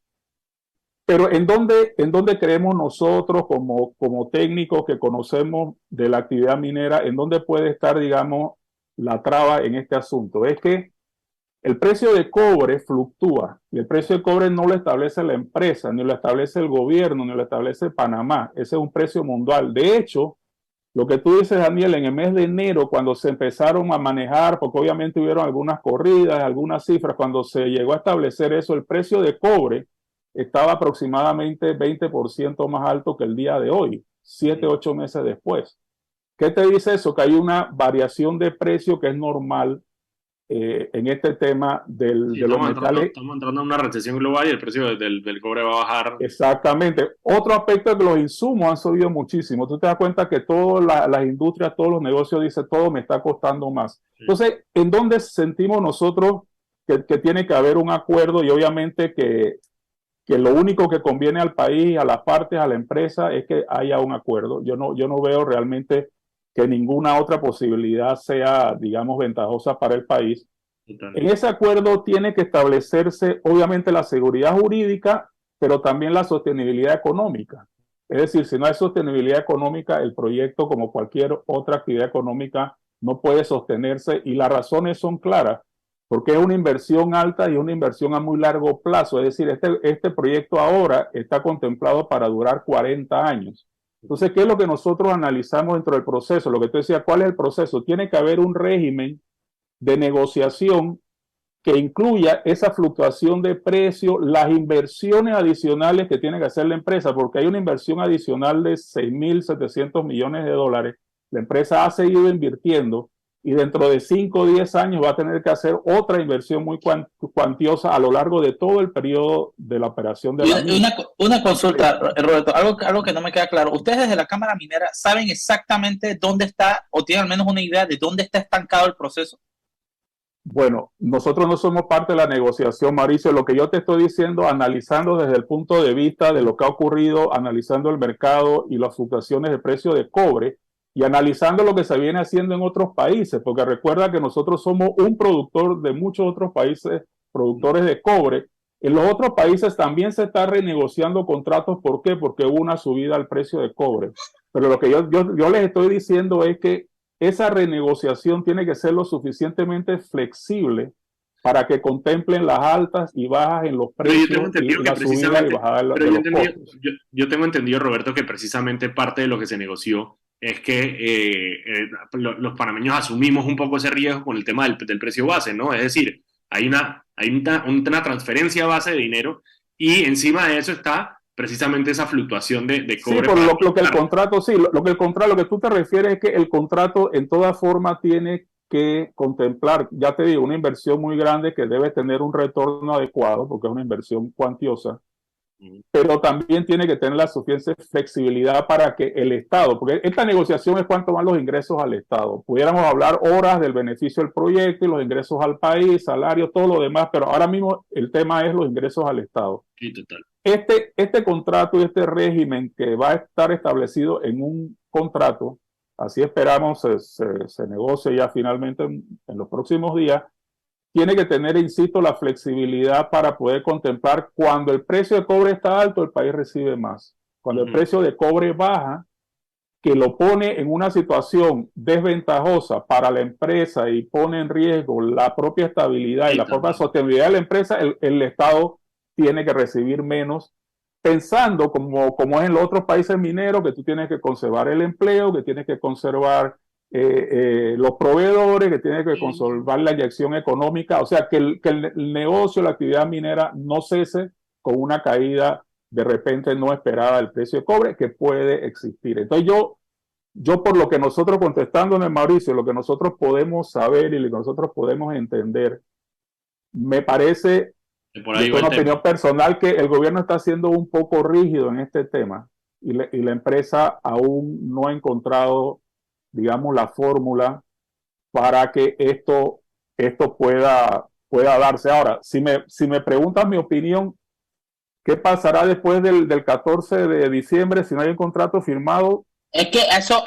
Pero ¿en dónde creemos nosotros como técnicos que conocemos de la actividad minera, en dónde puede estar, digamos, la traba en este asunto? Es que el precio de cobre fluctúa y el precio de cobre no lo establece la empresa, ni lo establece el gobierno, ni lo establece Panamá. Ese es un precio mundial. De hecho, lo que tú dices, Daniel, en el mes de enero, cuando se empezaron a manejar, porque obviamente hubieron algunas corridas, algunas cifras, cuando se llegó a establecer eso, el precio de cobre estaba aproximadamente 20% más alto que el día de hoy, 7, 8 meses después. ¿Qué te dice eso? Que hay una variación de precio que es normal en este tema de los metales. Estamos entrando en una recesión global y el precio del cobre va a bajar. Exactamente. Otro aspecto es que los insumos han subido muchísimo. Tú te das cuenta que todas las industrias, todos los negocios dicen, todo me está costando más. Entonces, ¿en dónde sentimos nosotros que tiene que haber un acuerdo? Y obviamente que lo único que conviene al país, a las partes, a la empresa, es que haya un acuerdo. Yo no veo realmente que ninguna otra posibilidad sea, digamos, ventajosa para el país. En ese acuerdo tiene que establecerse, obviamente, la seguridad jurídica, pero también la sostenibilidad económica. Es decir, si no hay sostenibilidad económica, el proyecto, como cualquier otra actividad económica, no puede sostenerse, y las razones son claras. Porque es una inversión alta y una inversión a muy largo plazo. Es decir, este proyecto ahora está contemplado para durar 40 años. Entonces, ¿qué es lo que nosotros analizamos dentro del proceso? Lo que tú decías, ¿cuál es el proceso? Tiene que haber un régimen de negociación que incluya esa fluctuación de precio, las inversiones adicionales que tiene que hacer la empresa, porque hay una inversión adicional de 6.700 millones de dólares. La empresa ha seguido invirtiendo, y dentro de 5 o 10 años va a tener que hacer otra inversión muy cuantiosa a lo largo de todo el periodo de la operación de la mina. Una consulta, Roberto, algo que no me queda claro. ¿Ustedes desde la Cámara Minera saben exactamente dónde está, o tienen al menos una idea de dónde está estancado el proceso? Bueno, nosotros no somos parte de la negociación, Mauricio. Lo que yo te estoy diciendo, analizando desde el punto de vista de lo que ha ocurrido, analizando el mercado y las fluctuaciones de precio de cobre, y analizando lo que se viene haciendo en otros países, porque recuerda que nosotros somos un productor de muchos otros países, productores de cobre. En los otros países también se está renegociando contratos. ¿Por qué? Porque hubo una subida al precio de cobre. Pero lo que yo les estoy diciendo es que esa renegociación tiene que ser lo suficientemente flexible para que contemplen las altas y bajas en los precios y la subida y bajada de los costos. Yo tengo entendido, Roberto, que precisamente parte de lo que se negoció es que los panameños asumimos un poco ese riesgo con el tema del precio base, ¿no? Es decir, hay una transferencia base de dinero, y encima de eso está precisamente esa fluctuación de cobre. Sí, por lo que el contrato, sí, lo que tú te refieres es que el contrato en toda forma tiene que contemplar, ya te digo, una inversión muy grande que debe tener un retorno adecuado, porque es una inversión cuantiosa, pero también tiene que tener la suficiente flexibilidad para que el Estado, porque esta negociación es cuánto van los ingresos al Estado. Pudiéramos hablar horas del beneficio del proyecto y los ingresos al país, salarios, todo lo demás, pero ahora mismo el tema es los ingresos al Estado. Sí, total. Este contrato y este régimen que va a estar establecido en un contrato, así esperamos se negocie ya finalmente en los próximos días, tiene que tener, insisto, la flexibilidad para poder contemplar cuando el precio de cobre está alto, el país recibe más. Cuando el precio de cobre baja, que lo pone en una situación desventajosa para la empresa y pone en riesgo la propia estabilidad y la propia sostenibilidad de la empresa, el Estado tiene que recibir menos, pensando como es en los otros países mineros, que tú tienes que conservar el empleo, que tienes que conservar los proveedores, que tienes que conservar la inyección económica, o sea, que el negocio, la actividad minera no cese con una caída de repente no esperada del precio de cobre que puede existir. Entonces yo por lo que nosotros, contestándole, Mauricio, lo que nosotros podemos saber y lo que nosotros podemos entender, me parece, una opinión personal, que el gobierno está siendo un poco rígido en este tema y la empresa aún no ha encontrado, digamos, la fórmula para que esto pueda darse. Ahora, si me preguntan mi opinión, ¿qué pasará después del 14 de diciembre si no hay un contrato firmado? Es que eso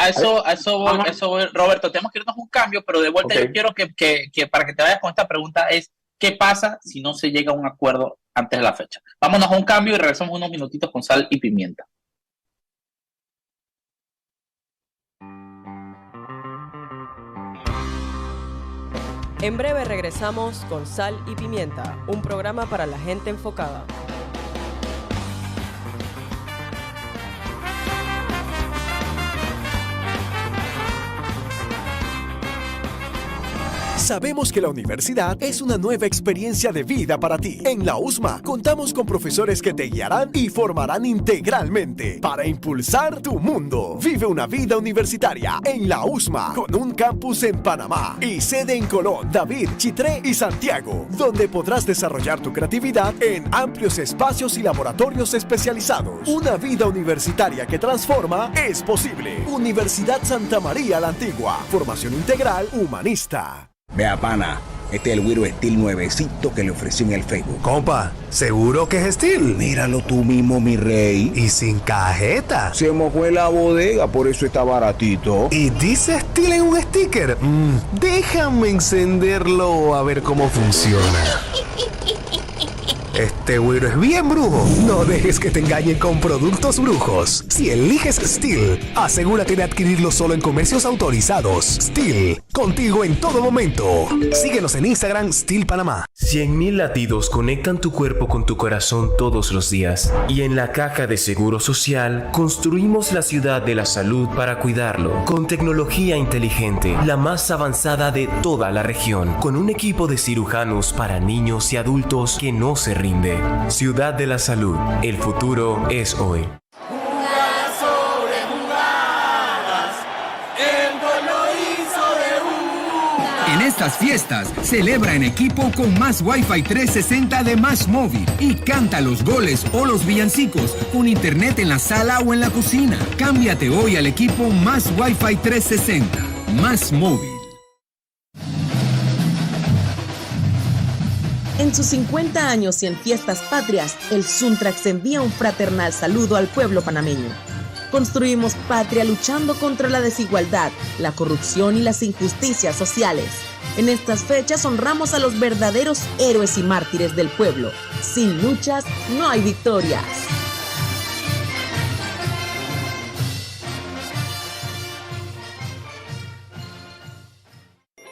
voy, Roberto, tenemos que irnos a un cambio, pero de vuelta yo quiero que para que te vayas con esta pregunta es, ¿qué pasa si no se llega a un acuerdo antes de la fecha? Vámonos a un cambio y regresamos unos minutitos con Sal y Pimienta. En breve regresamos con Sal y Pimienta, un programa para la gente enfocada. Sabemos que la universidad es una nueva experiencia de vida para ti. En la USMA contamos con profesores que te guiarán y formarán integralmente para impulsar tu mundo. Vive una vida universitaria en la USMA con un campus en Panamá y sede en Colón, David, Chitré y Santiago, donde podrás desarrollar tu creatividad en amplios espacios y laboratorios especializados. Una vida universitaria que transforma es posible. Universidad Santa María la Antigua. Formación integral humanista. Vea, pana, este es el Wiro Steel nuevecito que le ofrecí en el Facebook. Compa, ¿seguro que es Steel? Míralo tú mismo, mi rey. Y sin cajeta. Se mojó en la bodega, por eso está baratito. Y dice Steel en un sticker. Déjame encenderlo a ver cómo funciona. Este güiro es bien brujo. No dejes que te engañen con productos brujos. Si eliges Steel, asegúrate de adquirirlo solo en comercios autorizados. Steel, contigo en todo momento. Síguenos en Instagram, Steel Panamá. 100.000 latidos conectan tu cuerpo con tu corazón todos los días. Y en la Caja de Seguro Social construimos la ciudad de la salud para cuidarlo. Con tecnología inteligente, la más avanzada de toda la región. Con un equipo de cirujanos para niños y adultos que no se rinde. Ciudad de la Salud. El futuro es hoy. Jugadas sobre jugadas. El gol lo hizo de una. En estas fiestas, celebra en equipo con más Wi-Fi 360 de Más Móvil y canta los goles o los villancicos con internet en la sala o en la cocina. Cámbiate hoy al equipo Más Wi-Fi 360. Más Móvil. En sus 50 años y en fiestas patrias, el Suntrax envía un fraternal saludo al pueblo panameño. Construimos patria luchando contra la desigualdad, la corrupción y las injusticias sociales. En estas fechas honramos a los verdaderos héroes y mártires del pueblo. Sin luchas, no hay victorias.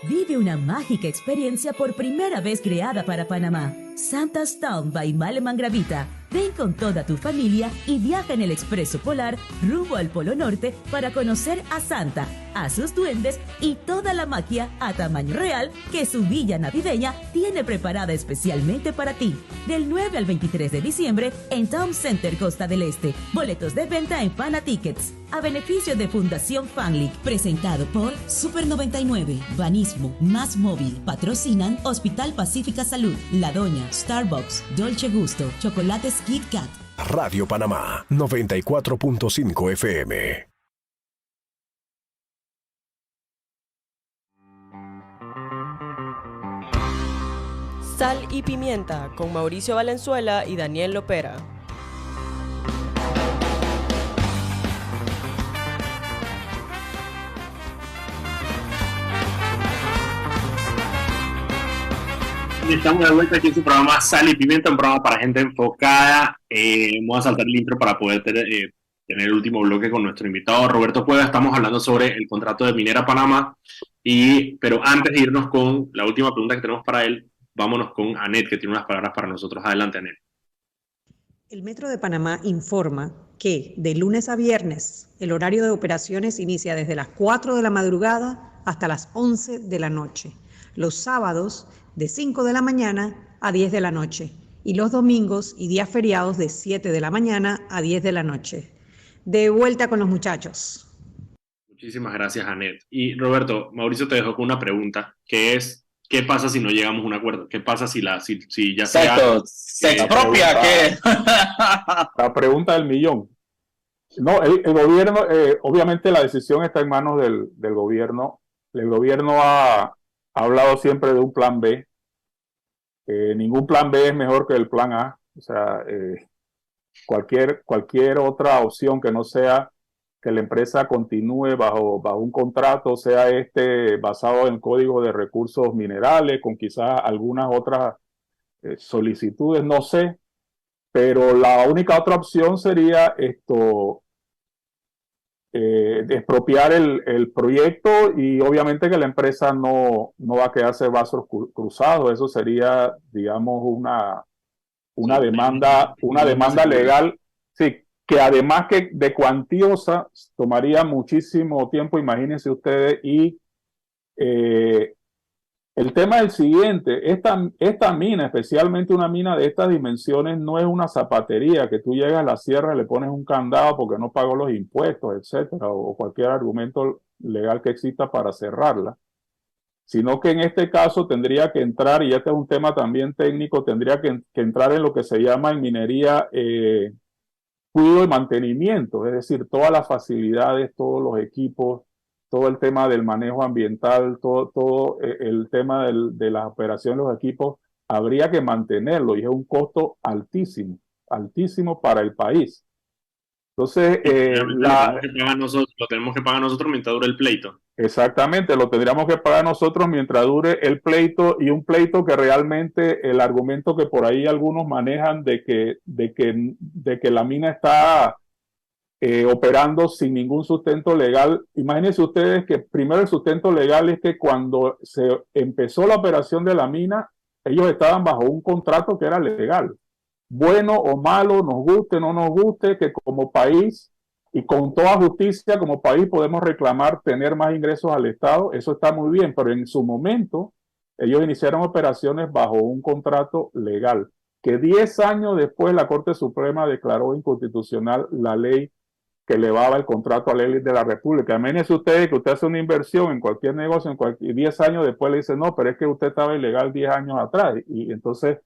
Vive una mágica experiencia por primera vez creada para Panamá. Santa's Town by Male Mangravita. Ven con toda tu familia y viaja en el Expreso Polar rumbo al Polo Norte para conocer a Santa, a sus duendes y toda la magia a tamaño real que su villa navideña tiene preparada especialmente para ti. Del 9 al 23 de diciembre en Town Center Costa del Este. Boletos de venta en Pana Tickets. A beneficio de Fundación Fanlic. Presentado por Super 99, Banismo, Más Móvil. Patrocinan Hospital Pacífica Salud, La Doña, Starbucks, Dolce Gusto, Chocolates Kit Kat. Radio Panamá, 94.5 FM. Sal y Pimienta con Mauricio Valenzuela y Daniel Lopera. Estamos de vuelta aquí en su programa Sal y Pimienta, un programa para gente enfocada. Vamos a saltar el intro para poder tener el último bloque con nuestro invitado Roberto Cueva. Estamos hablando sobre el contrato de Minera Panamá, pero antes de irnos con la última pregunta que tenemos para él, vámonos con Anet, que tiene unas palabras para nosotros. Adelante, Anet. El Metro de Panamá informa que de lunes a viernes el horario de operaciones inicia desde las 4 de la madrugada hasta las 11 de la noche. Los sábados de 5 de la mañana a 10 de la noche y los domingos y días feriados de 7 de la mañana a 10 de la noche. De vuelta con los muchachos. Muchísimas gracias, Anet. Y Roberto, Mauricio te dejó con una pregunta, que es, ¿qué pasa si no llegamos a un acuerdo? ¿Qué pasa si ya Exacto, se expropia? ¿Qué? La pregunta del millón. No, el gobierno, obviamente la decisión está en manos del gobierno. El gobierno ha hablado siempre de un plan B. Ningún plan B es mejor que el plan A. O sea, cualquier otra opción que no sea que la empresa continúe bajo un contrato, sea basado en el Código de Recursos Minerales, con quizás algunas otras solicitudes, no sé, pero la única otra opción sería expropiar el proyecto, y obviamente que la empresa no va a quedarse brazos cruzados. Eso sería, digamos, una demanda legal, sí, que además que de cuantiosa tomaría muchísimo tiempo, imagínense ustedes. Y el tema es el siguiente: esta mina, especialmente una mina de estas dimensiones, no es una zapatería que tú llegas a la sierra y le pones un candado porque no pagó los impuestos, etcétera, o cualquier argumento legal que exista para cerrarla, sino que en este caso tendría que entrar, y este es un tema también técnico, tendría que entrar en lo que se llama en minería cuidado y mantenimiento, es decir, todas las facilidades, todos los equipos, todo el tema del manejo ambiental, todo el tema de las operaciones de los equipos, habría que mantenerlo, y es un costo altísimo para el país. Entonces, lo tenemos que pagar nosotros mientras dure el pleito. Exactamente, lo tendríamos que pagar nosotros mientras dure el pleito, y un pleito que realmente el argumento que por ahí algunos manejan de que la mina está operando sin ningún sustento legal. Imagínense ustedes que primero el sustento legal es que cuando se empezó la operación de la mina, ellos estaban bajo un contrato que era legal. Bueno o malo, nos guste o no nos guste, que como país y con toda justicia como país podemos reclamar tener más ingresos al Estado, eso está muy bien, pero en su momento ellos iniciaron operaciones bajo un contrato legal, que 10 años después la Corte Suprema declaró inconstitucional la ley que elevaba el contrato a la ley de la República. Imagínense ustedes que usted hace una inversión en cualquier negocio, y 10 años después le dice, no, pero es que usted estaba ilegal 10 años atrás, y entonces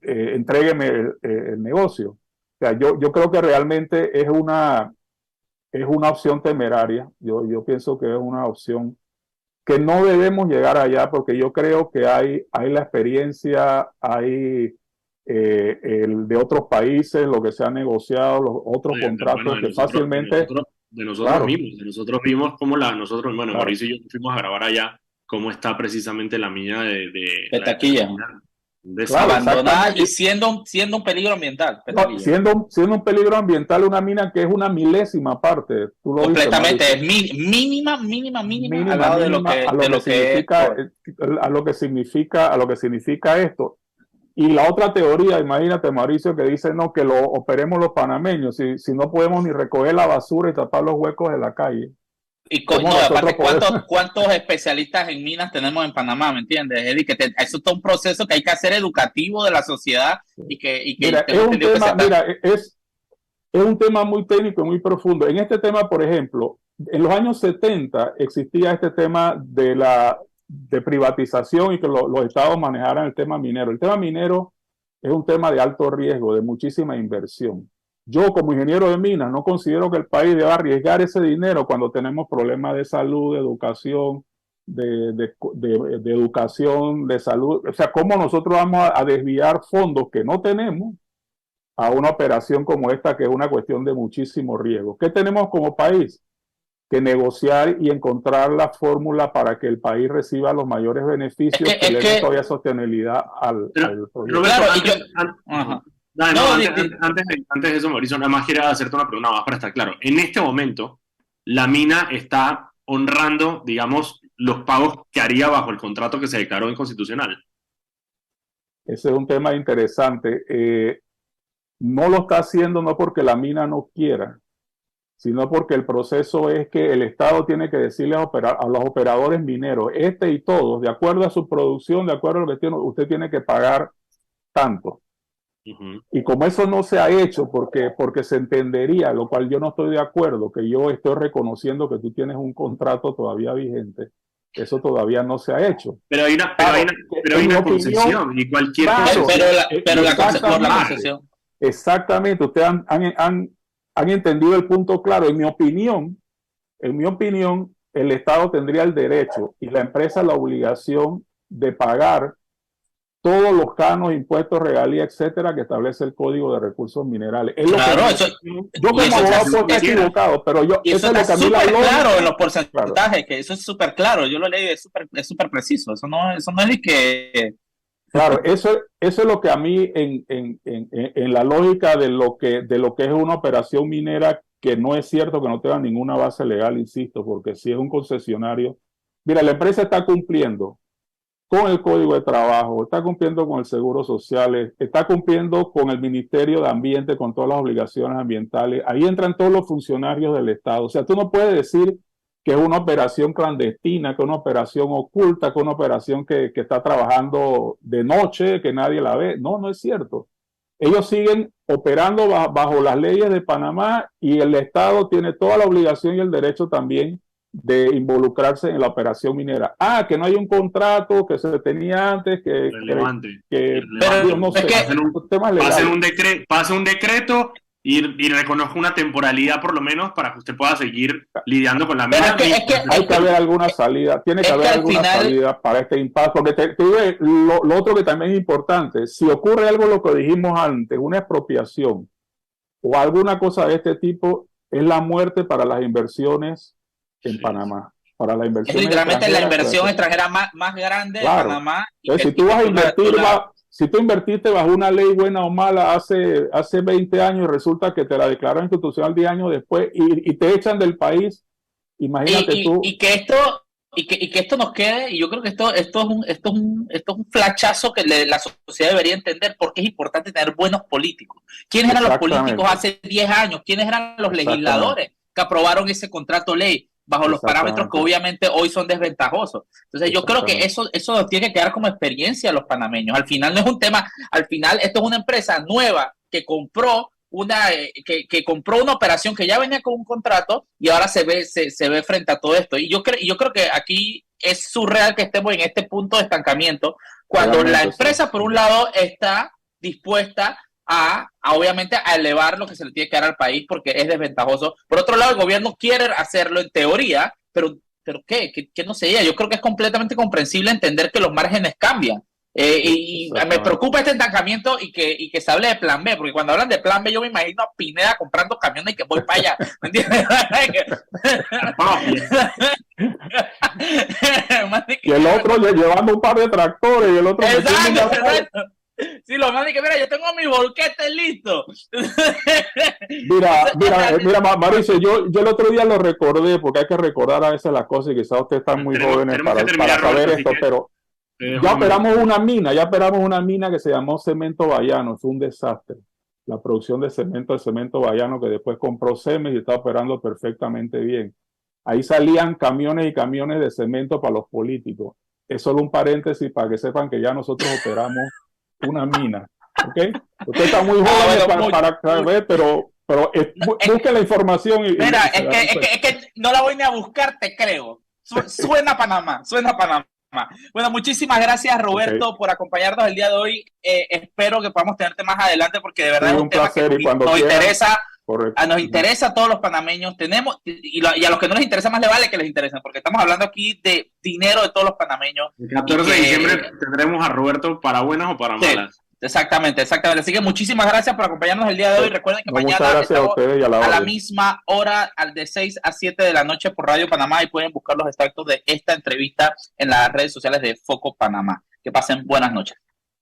entrégueme el negocio. O sea, yo creo que realmente es una opción temeraria. Yo pienso que es una opción que no debemos llegar allá, porque yo creo que hay la experiencia, hay de otros países, lo que se ha negociado, los otros contratos que fácilmente... De nosotros vimos cómo Mauricio y yo fuimos a grabar allá cómo está precisamente la mina de Taquilla. Abandonada y siendo un peligro ambiental. No, siendo un peligro ambiental, una mina que es una milésima parte. Tú lo completamente, dices, es mínima al lado de lo que significa esto. Y la otra teoría, imagínate, Mauricio, que dice no, que lo operemos los panameños, si no podemos ni recoger la basura y tapar los huecos de la calle. Y aparte, ¿cuántos especialistas en minas tenemos en Panamá? ¿Me entiendes, Eddie? Eso es todo un proceso que hay que hacer educativo de la sociedad. Mira, es un tema muy técnico y muy profundo. En este tema, por ejemplo, en los años 70 existía este tema de privatización y que los estados manejaran el tema minero. El tema minero es un tema de alto riesgo, de muchísima inversión. Yo, como ingeniero de minas, no considero que el país deba arriesgar ese dinero cuando tenemos problemas de salud, de educación, de educación, de salud. O sea, ¿cómo nosotros vamos a desviar fondos que no tenemos a una operación como esta, que es una cuestión de muchísimo riesgo? ¿Qué tenemos como país? Que negociar y encontrar la fórmula para que el país reciba los mayores beneficios, que le dé todavía sostenibilidad al proyecto. Antes de eso, Mauricio, nada más quería hacerte una pregunta más para estar claro. En este momento, la mina está honrando, digamos, los pagos que haría bajo el contrato que se declaró inconstitucional. Ese es un tema interesante. No lo está haciendo no porque la mina no quiera, sino porque el proceso es que el Estado tiene que decirle a los operadores mineros, y todos, de acuerdo a su producción, de acuerdo a lo que tiene, usted tiene que pagar tanto. Y como eso no se ha hecho, porque se entendería, lo cual yo no estoy de acuerdo, que yo estoy reconociendo que tú tienes un contrato todavía vigente, eso todavía no se ha hecho. Pero hay una concesión y cualquier pero la concesión. Exactamente, ustedes han entendido el punto claro. En mi opinión, el Estado tendría el derecho y la empresa la obligación de pagar todos los canos, impuestos, regalías, etcétera, que establece el Código de Recursos Minerales. Es claro, yo como abogado puedo estar equivocado, pero eso es lo que a mí la lógica... claro en los porcentajes, claro. Que eso es súper claro, yo lo leí, es súper preciso, eso no es de que... Claro, eso es lo que a mí en la lógica de lo que es una operación minera, que no es cierto que no tenga ninguna base legal, insisto, porque si es un concesionario, mira, la empresa está cumpliendo con el Código de Trabajo, está cumpliendo con el Seguro Social, está cumpliendo con el Ministerio de Ambiente, con todas las obligaciones ambientales. Ahí entran todos los funcionarios del Estado. O sea, tú no puedes decir que es una operación clandestina, que es una operación oculta, que es una operación que está trabajando de noche, que nadie la ve. No, no es cierto. Ellos siguen operando bajo las leyes de Panamá y el Estado tiene toda la obligación y el derecho también de involucrarse en la operación minera. Que no hay un contrato que se tenía antes, relevante. Pero no sé, pase un decreto y reconozca una temporalidad por lo menos para que usted pueda seguir lidiando con la mina. Hay que haber alguna salida, tiene que haber alguna salida para este impasse, porque te digo, lo otro que también es importante, si ocurre algo, lo que dijimos antes, una expropiación o alguna cosa de este tipo, es la muerte para las inversiones en Panamá, para la inversión. Es literalmente la inversión extranjera más grande de Panamá. Entonces, si tú vas a invertir, si tú invertiste bajo una ley buena o mala hace 20 años y resulta que te la declaran institucional 10 años después y te echan del país, imagínate tú. Y que esto nos quede, y yo creo que esto es un flachazo que la sociedad debería entender, porque es importante tener buenos políticos. ¿Quiénes eran los políticos hace 10 años? ¿Quiénes eran los legisladores que aprobaron ese contrato ley bajo los parámetros que obviamente hoy son desventajosos? Entonces yo creo que eso nos tiene que quedar como experiencia a los panameños. Al final no es un tema, al final esto es una empresa nueva que compró una operación que ya venía con un contrato y ahora se ve frente a todo esto. Y yo creo que aquí es surreal que estemos en este punto de estancamiento cuando la empresa por un lado está dispuesta obviamente a elevar lo que se le tiene que dar al país porque es desventajoso. Por otro lado, el gobierno quiere hacerlo en teoría, pero ¿qué no sé? Yo creo que es completamente comprensible entender que los márgenes cambian. Y me preocupa este estancamiento y que se hable de plan B, porque cuando hablan de plan B yo me imagino a Pineda comprando camiones y que voy para allá, ¿me entiendes? Y el otro llevando un par de tractores y el otro... Exacto. Sí, lo más de que, mira, yo tengo mi volquete listo. Mira, Mauricio, yo el otro día lo recordé, porque hay que recordar a veces las cosas y quizás ustedes están muy jóvenes para saber esto, pero ya operamos una mina que se llamó Cemento Bayano, fue un desastre. La producción de cemento Bayano, que después compró Cemex y está operando perfectamente bien. Ahí salían camiones y camiones de cemento para los políticos. Es solo un paréntesis para que sepan que ya nosotros operamos una mina, ¿ok? Usted está muy joven para saber, pero busque la información y... Mira, es que no la voy ni a buscar, te creo. Suena Panamá. Bueno, muchísimas gracias, Roberto, por acompañarnos el día de hoy. Espero que podamos tenerte más adelante porque de verdad es un tema que nos interesa. Correcto. Nos interesa a todos los panameños, y a los que no les interesa más le vale que les interesen, porque estamos hablando aquí de dinero de todos los panameños. El 14 de diciembre tendremos a Roberto para buenas o para malas. Exactamente. Así que muchísimas gracias por acompañarnos el día de hoy. Recuerden que mañana estamos a la misma hora, de 6 a 7 de la noche por Radio Panamá, y pueden buscar los extractos de esta entrevista en las redes sociales de Foco Panamá. Que pasen buenas noches.